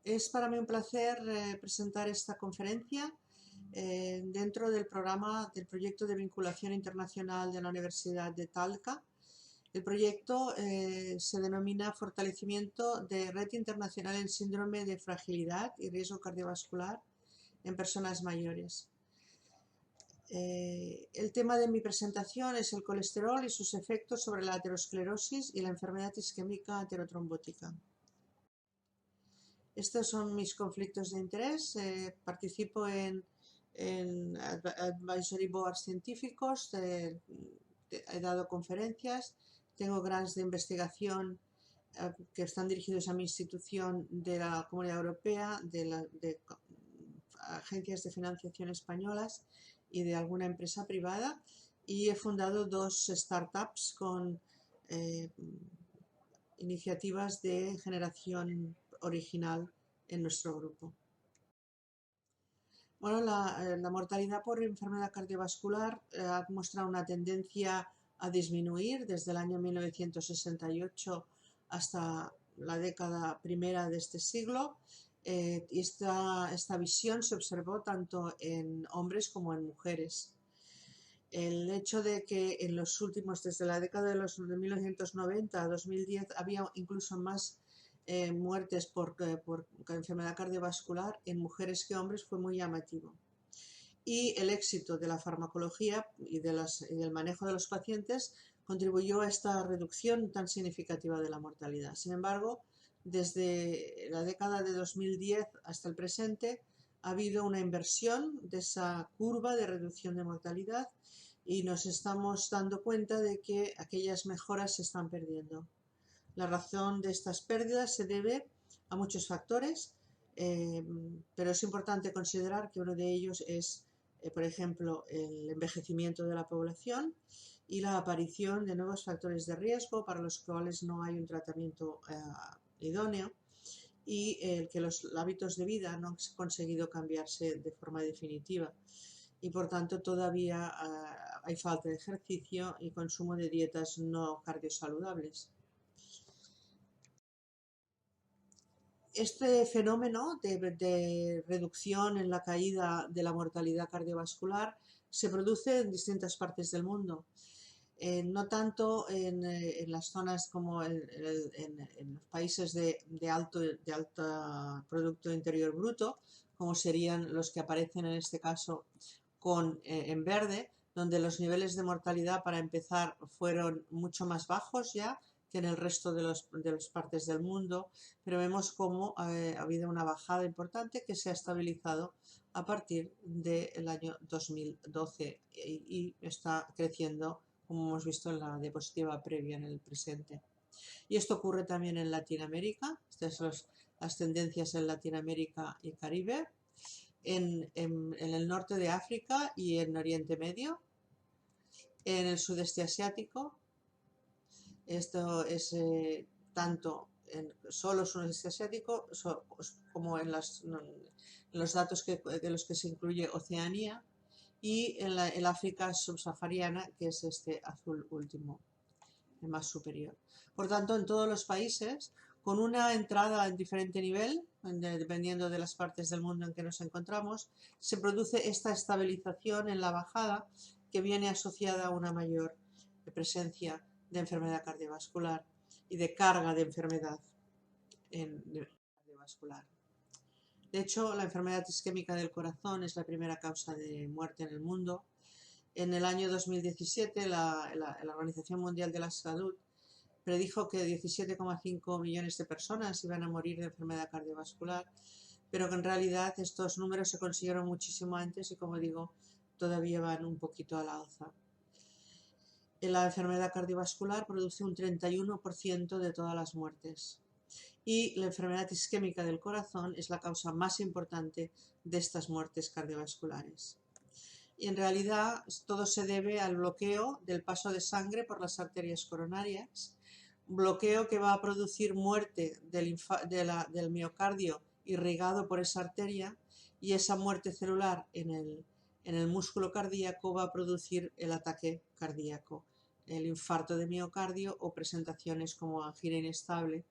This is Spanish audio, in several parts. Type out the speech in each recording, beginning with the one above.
Es para mí un placer presentar esta conferencia dentro del programa del proyecto de vinculación internacional de la Universidad de Talca. El proyecto se denomina Fortalecimiento de Red Internacional en Síndrome de Fragilidad y Riesgo Cardiovascular en Personas Mayores. El tema de mi presentación es el colesterol y sus efectos sobre la aterosclerosis y la enfermedad isquémica aterotrombótica. Estos son mis conflictos de interés. Participo en advisory boards científicos, he dado conferencias, tengo grants de investigación que están dirigidos a mi institución de la Comunidad Europea, de agencias de financiación españolas y de alguna empresa privada, y he fundado 2 startups con iniciativas de generación original en nuestro grupo. Bueno, la mortalidad por enfermedad cardiovascular ha mostrado una tendencia a disminuir desde el año 1968 hasta la década primera de este siglo, y esta visión se observó tanto en hombres como en mujeres. El hecho de que en los últimos, desde la década de 1990 a 2010, había incluso más muertes por enfermedad cardiovascular en mujeres que hombres fue muy llamativo. Y el éxito de la farmacología y del manejo de los pacientes contribuyó a esta reducción tan significativa de la mortalidad. Sin embargo, desde la década de 2010 hasta el presente ha habido una inversión de esa curva de reducción de mortalidad y nos estamos dando cuenta de que aquellas mejoras se están perdiendo. La razón de estas pérdidas se debe a muchos factores, pero es importante considerar que uno de ellos es, por ejemplo, el envejecimiento de la población y la aparición de nuevos factores de riesgo para los cuales no hay un tratamiento idóneo, y que los hábitos de vida no han conseguido cambiarse de forma definitiva. Y por tanto todavía hay falta de ejercicio y consumo de dietas no cardiosaludables. Este fenómeno de reducción en la caída de la mortalidad cardiovascular se produce en distintas partes del mundo. No tanto en las zonas como en los países de alto Producto Interior Bruto, como serían los que aparecen en este caso en verde, donde los niveles de mortalidad para empezar fueron mucho más bajos ya que en el resto de las partes del mundo, pero vemos cómo ha habido una bajada importante que se ha estabilizado a partir del año 2012 y está creciendo, como hemos visto en la diapositiva previa, en el presente. Y esto ocurre también en Latinoamérica. Estas son las tendencias en Latinoamérica y Caribe, en el norte de África y en Oriente Medio, en el sudeste asiático. Esto es tanto en solo sudeste asiático como en los datos de los que se incluye Oceanía, y en el África subsahariana, que es este azul último, el más superior. Por tanto, en todos los países, con una entrada en diferente nivel, dependiendo de las partes del mundo en que nos encontramos, se produce esta estabilización en la bajada que viene asociada a una mayor presencia de enfermedad cardiovascular y de carga de enfermedad cardiovascular. De hecho, la enfermedad isquémica del corazón es la primera causa de muerte en el mundo. En el año 2017, la Organización Mundial de la Salud predijo que 17,5 millones de personas iban a morir de enfermedad cardiovascular, pero que en realidad estos números se consiguieron muchísimo antes y, como digo, todavía van un poquito a la alza. La enfermedad cardiovascular produce un 31% de todas las muertes, y la enfermedad isquémica del corazón es la causa más importante de estas muertes cardiovasculares. Y en realidad todo se debe al bloqueo del paso de sangre por las arterias coronarias, bloqueo que va a producir muerte del miocardio irrigado por esa arteria, y esa muerte celular en el músculo cardíaco va a producir el ataque cardíaco, el infarto de miocardio o presentaciones como angina inestable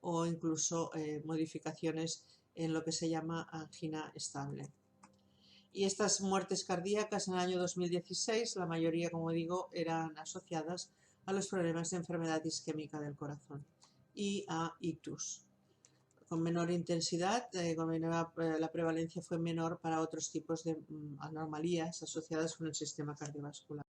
o incluso modificaciones en lo que se llama angina estable. Y estas muertes cardíacas en el año 2016, la mayoría, como digo, eran asociadas a los problemas de enfermedad isquémica del corazón y a ictus. Con menor intensidad, la prevalencia fue menor para otros tipos de anomalías asociadas con el sistema cardiovascular.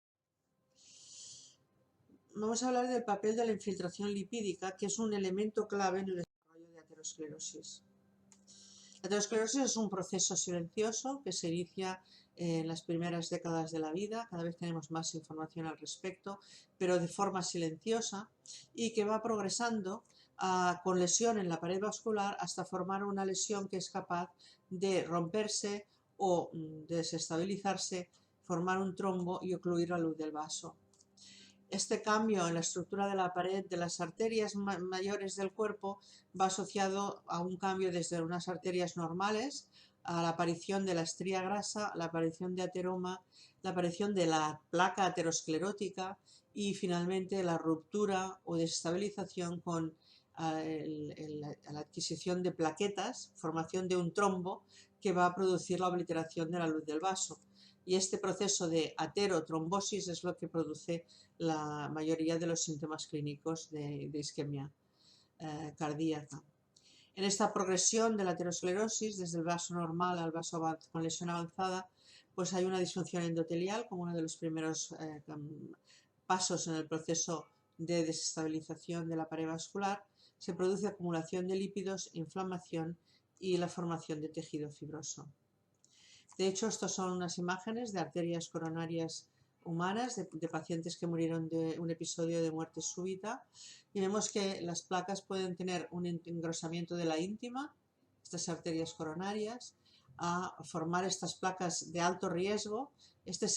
Vamos a hablar del papel de la infiltración lipídica, que es un elemento clave en el desarrollo de aterosclerosis. La aterosclerosis es un proceso silencioso que se inicia en las primeras décadas de la vida, cada vez tenemos más información al respecto, pero de forma silenciosa, y que va progresando con lesión en la pared vascular hasta formar una lesión que es capaz de romperse o desestabilizarse, formar un trombo y ocluir la luz del vaso. Este cambio en la estructura de la pared de las arterias mayores del cuerpo va asociado a un cambio desde unas arterias normales a la aparición de la estría grasa, la aparición de ateroma, la aparición de la placa aterosclerótica y finalmente la ruptura o desestabilización con la adquisición de plaquetas, formación de un trombo que va a producir la obliteración de la luz del vaso. Y este proceso de aterotrombosis es lo que produce la mayoría de los síntomas clínicos de isquemia cardíaca. En esta progresión de la aterosclerosis, desde el vaso normal al vaso con lesión avanzada, pues hay una disfunción endotelial como uno de los primeros pasos en el proceso de desestabilización de la pared vascular. Se produce acumulación de lípidos, inflamación y la formación de tejido fibroso. De hecho, estas son unas imágenes de arterias coronarias humanas de pacientes que murieron de un episodio de muerte súbita y vemos que las placas pueden tener un engrosamiento de la íntima, estas arterias coronarias, a formar estas placas de alto riesgo. Este es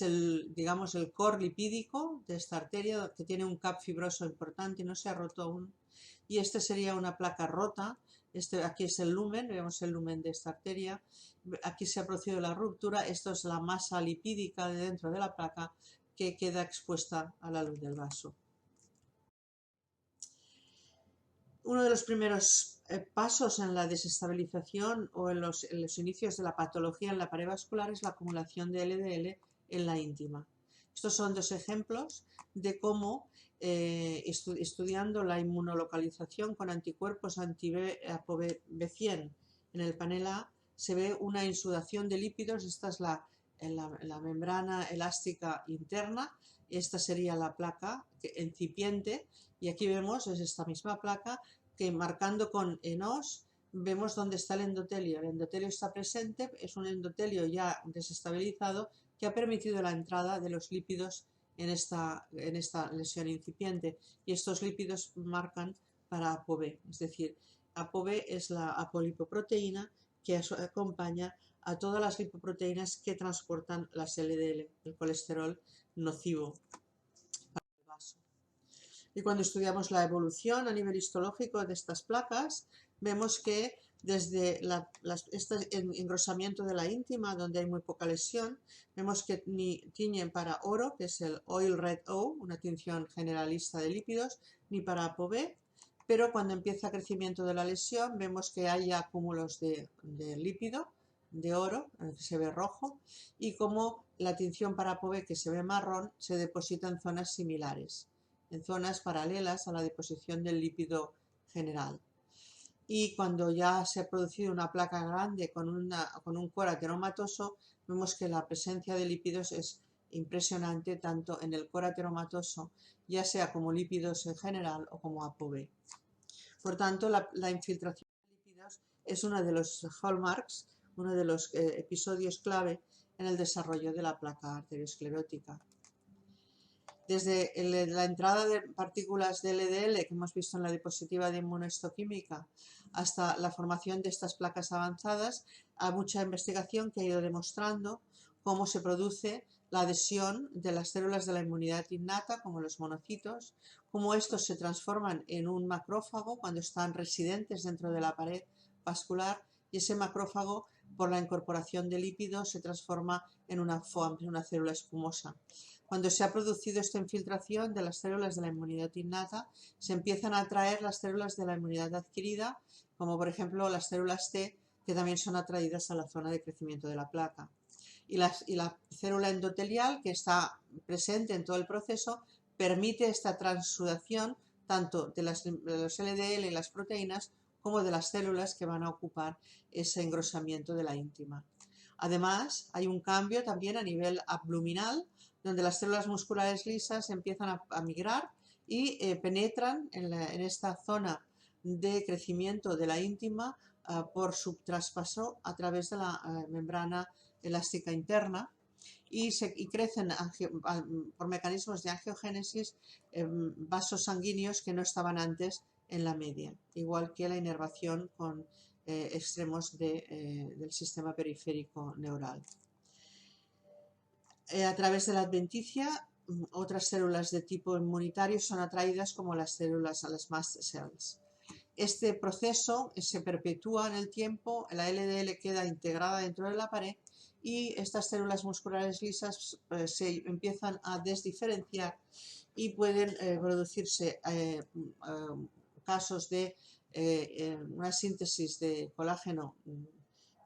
digamos, el core lipídico de esta arteria que tiene un cap fibroso importante y no se ha roto aún. Y este sería una placa rota. Aquí es el lumen, vemos el lumen de esta arteria. Aquí se ha producido la ruptura. Esto es la masa lipídica de dentro de la placa que queda expuesta a la luz del vaso. Uno de los primeros pasos en la desestabilización o en los inicios de la patología en la pared vascular es la acumulación de LDL en la íntima. Estos son dos ejemplos de cómo, estudiando la inmunolocalización con anticuerpos anti-ApoB100 en el panel A, se ve una insudación de lípidos. Esta es la membrana elástica interna, esta sería la placa incipiente, y aquí vemos, es esta misma placa, que marcando con ENOS vemos dónde está el endotelio. El endotelio está presente, es un endotelio ya desestabilizado que ha permitido la entrada de los lípidos en esta lesión incipiente, y estos lípidos marcan para ApoB, es decir, ApoB es la apolipoproteína que acompaña a todas las lipoproteínas que transportan las LDL, el colesterol nocivo para el vaso. Y cuando estudiamos la evolución a nivel histológico de estas placas, vemos que desde este engrosamiento de la íntima, donde hay muy poca lesión, vemos que ni tiñen para oro, que es el Oil Red O, una tinción generalista de lípidos, ni para ApoB, pero cuando empieza crecimiento de la lesión vemos que hay acúmulos de lípido, de oro, que se ve rojo, y como la tinción para ApoB, que se ve marrón, se deposita en zonas similares, en zonas paralelas a la deposición del lípido general. Y cuando ya se ha producido una placa grande con un core ateromatoso, vemos que la presencia de lípidos es impresionante tanto en el core ateromatoso, ya sea como lípidos en general o como ApoB. Por tanto, la infiltración de lípidos es uno de los hallmarks, uno de los episodios clave en el desarrollo de la placa arteriosclerótica. Desde la entrada de partículas de LDL que hemos visto en la diapositiva de inmunohistoquímica hasta la formación de estas placas avanzadas, hay mucha investigación que ha ido demostrando cómo se produce la adhesión de las células de la inmunidad innata, como los monocitos, cómo estos se transforman en un macrófago cuando están residentes dentro de la pared vascular, y ese macrófago, por la incorporación de lípidos, se transforma en una FOAM, en una célula espumosa. Cuando se ha producido esta infiltración de las células de la inmunidad innata, se empiezan a atraer las células de la inmunidad adquirida, como por ejemplo las células T, que también son atraídas a la zona de crecimiento de la placa. Y la célula endotelial, que está presente en todo el proceso, permite esta transsudación tanto de los LDL y las proteínas como de las células que van a ocupar ese engrosamiento de la íntima. Además, hay un cambio también a nivel abdominal, donde las células musculares lisas empiezan a migrar y penetran en esta zona de crecimiento de la íntima por su traspaso a través de la membrana elástica interna y crecen por mecanismos de angiogénesis vasos sanguíneos que no estaban antes en la media, igual que la inervación con extremos del sistema periférico neural. A través de la adventicia, otras células de tipo inmunitario son atraídas como las células, las mast cells. Este proceso se perpetúa en el tiempo, la LDL queda integrada dentro de la pared y estas células musculares lisas se empiezan a desdiferenciar y pueden producirse casos de una síntesis de colágeno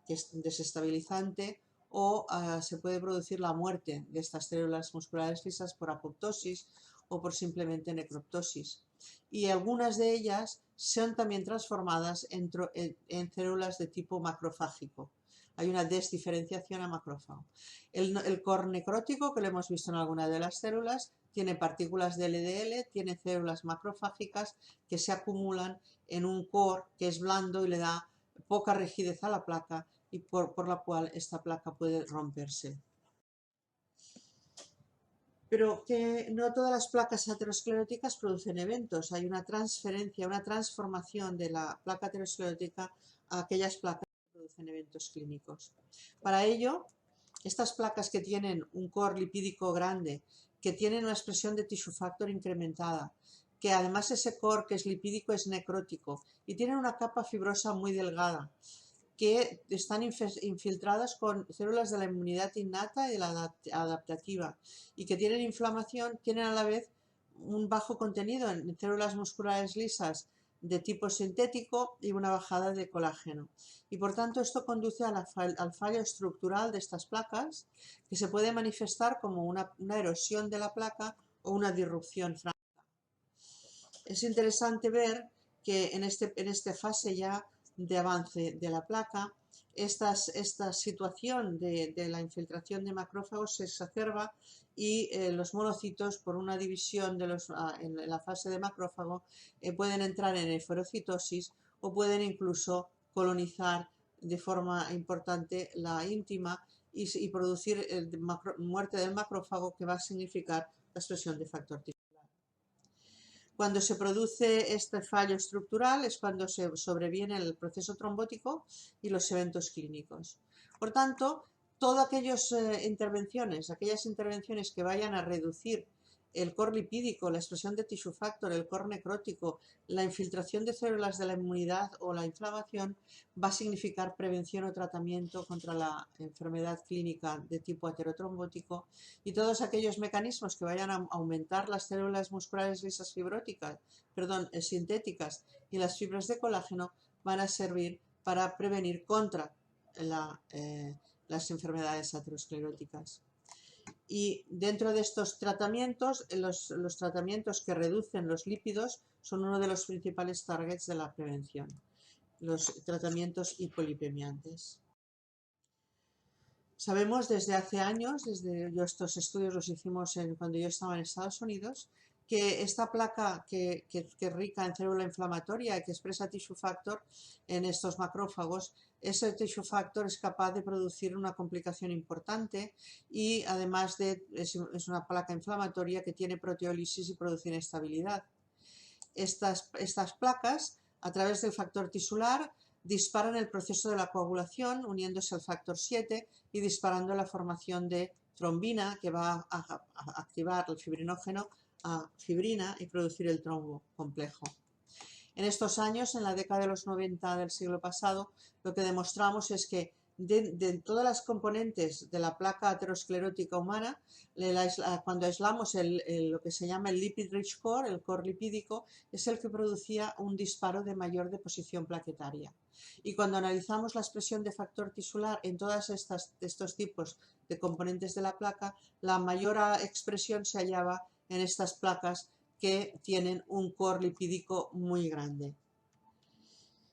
que es desestabilizante o se puede producir la muerte de estas células musculares lisas por apoptosis o por simplemente necroptosis. Y algunas de ellas son también transformadas en células de tipo macrofágico. Hay una desdiferenciación a macrófago. El core necrótico, que lo hemos visto en alguna de las células, tiene partículas de LDL, tiene células macrofágicas que se acumulan en un core que es blando y le da poca rigidez a la placa y por la cual esta placa puede romperse. Pero que no todas las placas ateroscleróticas producen eventos. Hay una transferencia, una transformación de la placa aterosclerótica a aquellas placas que producen eventos clínicos. Para ello, estas placas que tienen un core lipídico grande, que tienen una expresión de tissue factor incrementada, que además ese core que es lipídico es necrótico y tienen una capa fibrosa muy delgada, que están infiltradas con células de la inmunidad innata y de la adaptativa y que tienen inflamación, tienen a la vez un bajo contenido en células musculares lisas de tipo sintético y una bajada de colágeno. Y por tanto esto conduce al fallo estructural de estas placas, que se puede manifestar como una erosión de la placa o una disrupción franca. Es interesante ver que en esta fase ya de avance de la placa, esta situación de la infiltración de macrófagos se exacerba y los monocitos, por una división en la fase de macrófago, pueden entrar en esferocitosis o pueden incluso colonizar de forma importante la íntima y producir muerte del macrófago, que va a significar la expresión de factor tisular. Cuando se produce este fallo estructural es cuando se sobreviene el proceso trombótico y los eventos clínicos. Por tanto, todas aquellas intervenciones que vayan a reducir el core lipídico, la expresión de tissue factor, el core necrótico, la infiltración de células de la inmunidad o la inflamación, va a significar prevención o tratamiento contra la enfermedad clínica de tipo aterotrombótico, y todos aquellos mecanismos que vayan a aumentar las células musculares lisas sintéticas y las fibras de colágeno van a servir para prevenir contra las enfermedades ateroscleróticas. Y dentro de estos tratamientos, los tratamientos que reducen los lípidos son uno de los principales targets de la prevención, los tratamientos hipolipemiantes. Sabemos desde hace años, estos estudios los hicimos cuando yo estaba en Estados Unidos, que esta placa que es rica en célula inflamatoria y que expresa tissue factor en estos macrófagos, ese tissue factor es capaz de producir una complicación importante y además es una placa inflamatoria que tiene proteólisis y produce inestabilidad. Estas placas, a través del factor tisular, disparan el proceso de la coagulación uniéndose al factor 7 y disparando la formación de trombina, que va a activar el fibrinógeno a fibrina y producir el trombo complejo. En estos años, en la década de los 90 del siglo pasado, lo que demostramos es que de todas las componentes de la placa aterosclerótica humana, cuando aislamos lo que se llama el lipid rich core, el core lipídico, es el que producía un disparo de mayor deposición plaquetaria. Y cuando analizamos la expresión de factor tisular en todos estos tipos de componentes de la placa, la mayor expresión se hallaba en estas placas que tienen un core lipídico muy grande.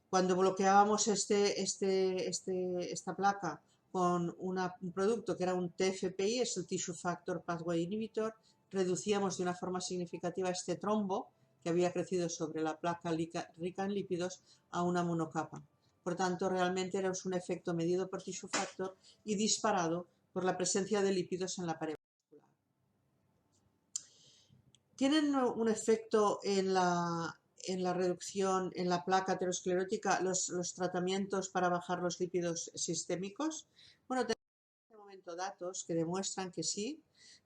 Cuando bloqueábamos esta placa con un producto que era un TFPI, es el Tissue Factor Pathway Inhibitor, reducíamos de una forma significativa este trombo que había crecido sobre la placa rica en lípidos a una monocapa. Por tanto, realmente era un efecto medido por Tissue Factor y disparado por la presencia de lípidos en la pared vascular. Tienen un efecto en la reducción en la placa aterosclerótica los tratamientos para bajar los lípidos sistémicos. Bueno, tenemos en este momento datos que demuestran que sí,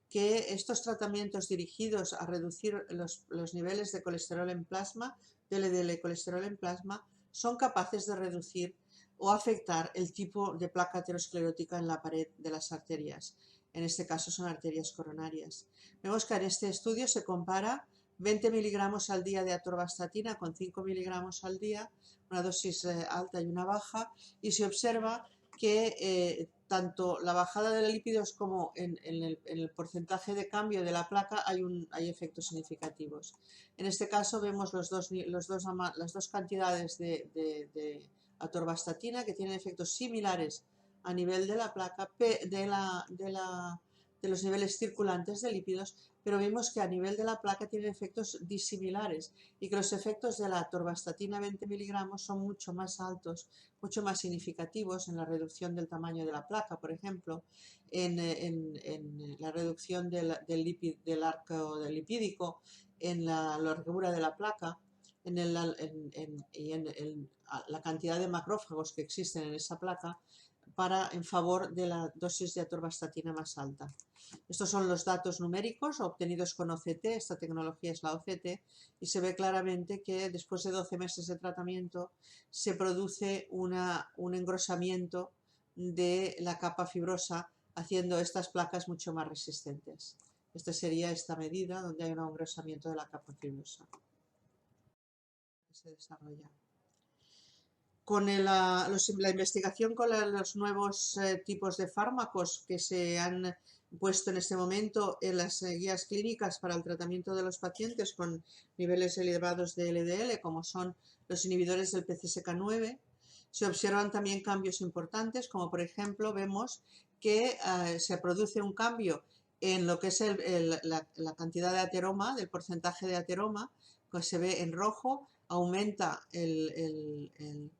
que estos tratamientos dirigidos a reducir los niveles de colesterol en plasma, de LDL y colesterol en plasma, son capaces de reducir o afectar el tipo de placa aterosclerótica en la pared de las arterias. En este caso son arterias coronarias. Vemos que en este estudio se compara 20 miligramos al día de atorvastatina con 5 miligramos al día, una dosis alta y una baja, y se observa que tanto la bajada de lípidos como en el porcentaje de cambio de la placa hay efectos significativos. En este caso vemos las dos cantidades de atorvastatina que tienen efectos similares a nivel de la placa, de los niveles circulantes de lípidos, pero vimos que a nivel de la placa tienen efectos disimilares y que los efectos de la atorvastatina 20 miligramos son mucho más altos, mucho más significativos en la reducción del tamaño de la placa, por ejemplo, en la reducción del arco lipídico, en la largura de la placa, en la cantidad de macrófagos que existen en esa placa en favor de la dosis de atorvastatina más alta. Estos son los datos numéricos obtenidos con OCT, esta tecnología es la OCT, y se ve claramente que después de 12 meses de tratamiento se produce un engrosamiento de la capa fibrosa, haciendo estas placas mucho más resistentes. Esta sería esta medida donde hay un engrosamiento de la capa fibrosa. Se desarrolla. Con la investigación con los nuevos tipos de fármacos que se han puesto en este momento en las guías clínicas para el tratamiento de los pacientes con niveles elevados de LDL, como son los inhibidores del PCSK9, se observan también cambios importantes, como por ejemplo vemos que se produce un cambio en lo que es la cantidad de ateroma, del porcentaje de ateroma, que se ve en rojo. Aumenta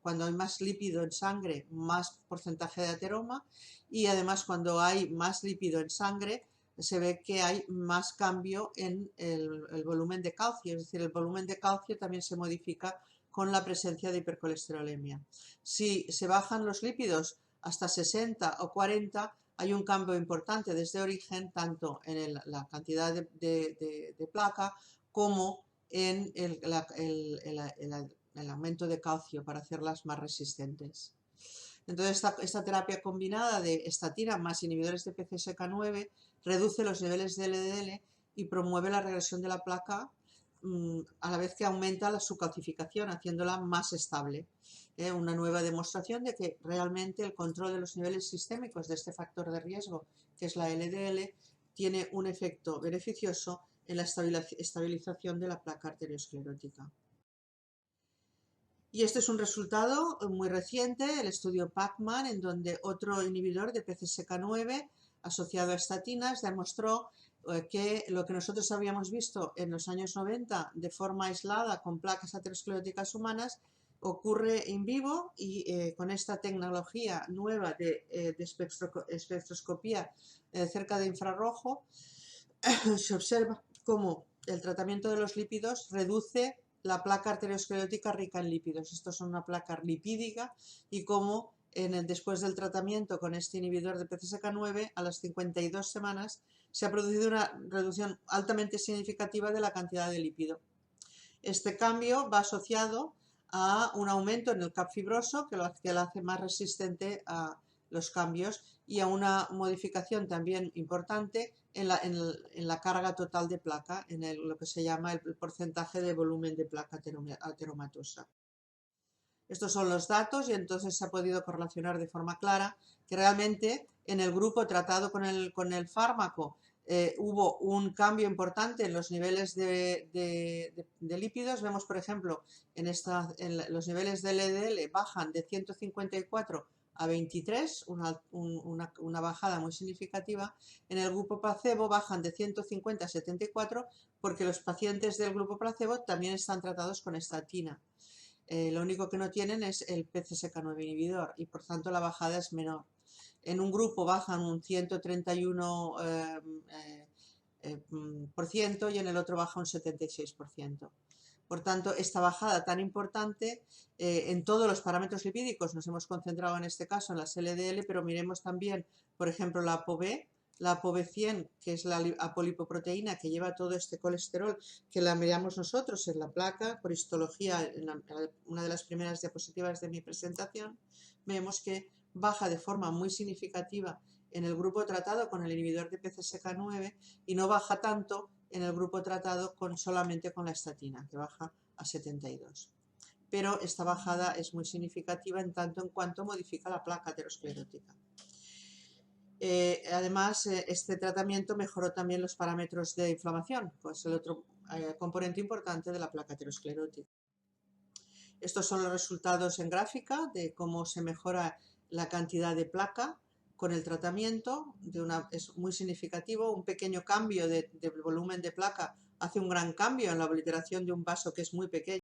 cuando hay más lípido en sangre, más porcentaje de ateroma, y además cuando hay más lípido en sangre se ve que hay más cambio en el volumen de calcio, es decir, el volumen de calcio también se modifica con la presencia de hipercolesterolemia. Si se bajan los lípidos hasta 60 o 40, hay un cambio importante desde origen, tanto en la cantidad de placa como en el aumento de calcio para hacerlas más resistentes. Entonces, esta terapia combinada de estatina más inhibidores de PCSK9 reduce los niveles de LDL y promueve la regresión de la placa a la vez que aumenta su calcificación, haciéndola más estable. Una nueva demostración de que realmente el control de los niveles sistémicos de este factor de riesgo, que es la LDL, tiene un efecto beneficioso en la estabilización de la placa arteriosclerótica. Y este es un resultado muy reciente, el estudio Pacman, en donde otro inhibidor de PCSK9 asociado a estatinas demostró que lo que nosotros habíamos visto en los años 90 de forma aislada con placas ateroscleróticas humanas ocurre en vivo y con esta tecnología nueva de espectroscopía cerca de infrarrojo se observa cómo el tratamiento de los lípidos reduce la placa arteriosclerótica rica en lípidos. Esto es una placa lipídica y cómo después del tratamiento con este inhibidor de PCSK9 a las 52 semanas se ha producido una reducción altamente significativa de la cantidad de lípido. Este cambio va asociado a un aumento en el cap fibroso que lo hace más resistente a los cambios y a una modificación también importante en la carga total de placa, en lo que se llama el porcentaje de volumen de placa ateromatosa. Estos son los datos y entonces se ha podido correlacionar de forma clara que realmente en el grupo tratado con el fármaco hubo un cambio importante en los niveles de lípidos. Vemos, por ejemplo, los niveles de LDL bajan de 154 a 23, una bajada muy significativa. En el grupo placebo bajan de 150 a 74 porque los pacientes del grupo placebo también están tratados con estatina. Lo único que no tienen es el PCSK9 inhibidor y por tanto la bajada es menor. En un grupo bajan un 131% y en el otro baja un 76%. Por tanto, esta bajada tan importante en todos los parámetros lipídicos, nos hemos concentrado en este caso en las LDL, pero miremos también, por ejemplo, la ApoB, la ApoB100, que es la apolipoproteína que lleva todo este colesterol, que la miramos nosotros en la placa, por histología, en una de las primeras diapositivas de mi presentación, vemos que baja de forma muy significativa en el grupo tratado con el inhibidor de PCSK9 y no baja tanto en el grupo tratado solamente con la estatina, que baja a 72. Pero esta bajada es muy significativa en tanto en cuanto modifica la placa aterosclerótica. Además, este tratamiento mejoró también los parámetros de inflamación, que es el otro componente importante de la placa aterosclerótica. Estos son los resultados en gráfica de cómo se mejora la cantidad de placa con el tratamiento. Es muy significativo, un pequeño cambio de volumen de placa hace un gran cambio en la obliteración de un vaso que es muy pequeño.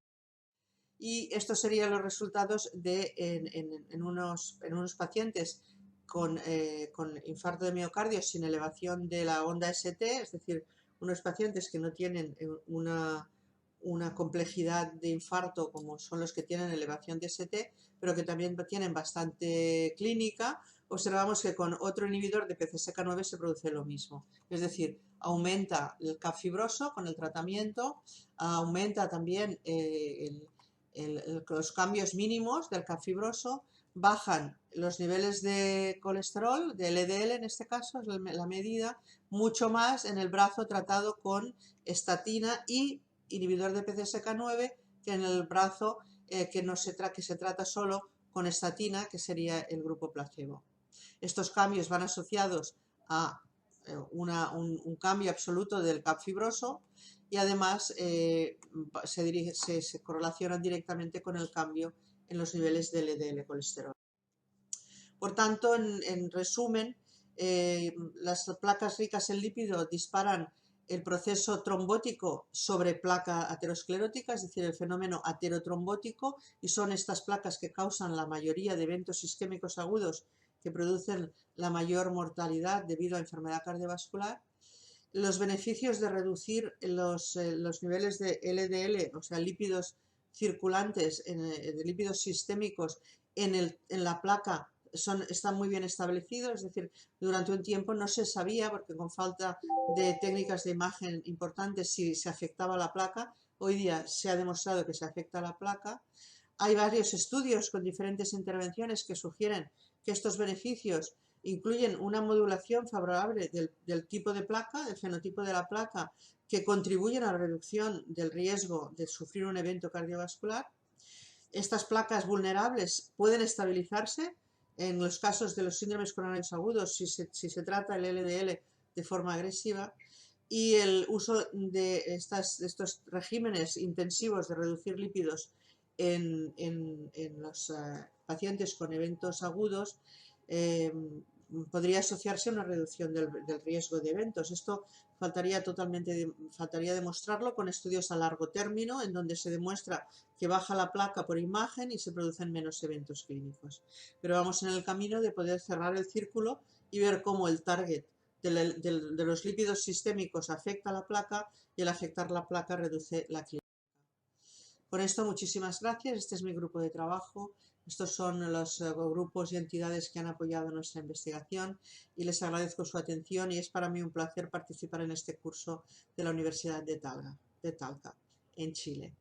Y estos serían los resultados en unos pacientes con infarto de miocardio sin elevación de la onda ST, es decir, unos pacientes que no tienen una complejidad de infarto como son los que tienen elevación de ST, pero que también tienen bastante clínica. Observamos que con otro inhibidor de PCSK9 se produce lo mismo, es decir, aumenta el CAP fibroso con el tratamiento, aumenta también los cambios mínimos del CAP fibroso, bajan los niveles de colesterol, de LDL en este caso, es la medida, mucho más en el brazo tratado con estatina y inhibidor de PCSK9 que en el brazo que se trata solo con estatina, que sería el grupo placebo. Estos cambios van asociados a un cambio absoluto del CAP fibroso y además se correlacionan directamente con el cambio en los niveles de LDL colesterol. Por tanto, en resumen, las placas ricas en lípido disparan el proceso trombótico sobre placa aterosclerótica, es decir, el fenómeno aterotrombótico, y son estas placas que causan la mayoría de eventos isquémicos agudos que producen la mayor mortalidad debido a enfermedad cardiovascular. Los beneficios de reducir los niveles de LDL, o sea, lípidos circulantes, de lípidos sistémicos en la placa, están muy bien establecidos, es decir, durante un tiempo no se sabía, porque con falta de técnicas de imagen importantes, si se afectaba la placa. Hoy día se ha demostrado que se afecta la placa. Hay varios estudios con diferentes intervenciones que sugieren que estos beneficios incluyen una modulación favorable del tipo de placa, del fenotipo de la placa, que contribuyen a la reducción del riesgo de sufrir un evento cardiovascular. Estas placas vulnerables pueden estabilizarse en los casos de los síndromes coronarios agudos si se trata el LDL de forma agresiva, y el uso de estos regímenes intensivos de reducir lípidos en los pacientes con eventos agudos podría asociarse a una reducción del riesgo de eventos. Esto faltaría demostrarlo con estudios a largo término, en donde se demuestra que baja la placa por imagen y se producen menos eventos clínicos. Pero vamos en el camino de poder cerrar el círculo y ver cómo el target de los lípidos sistémicos afecta a la placa y al afectar la placa reduce la clínica. Por esto, muchísimas gracias. Este es mi grupo de trabajo. Estos son los grupos y entidades que han apoyado nuestra investigación y les agradezco su atención, y es para mí un placer participar en este curso de la Universidad de Talca, en Chile.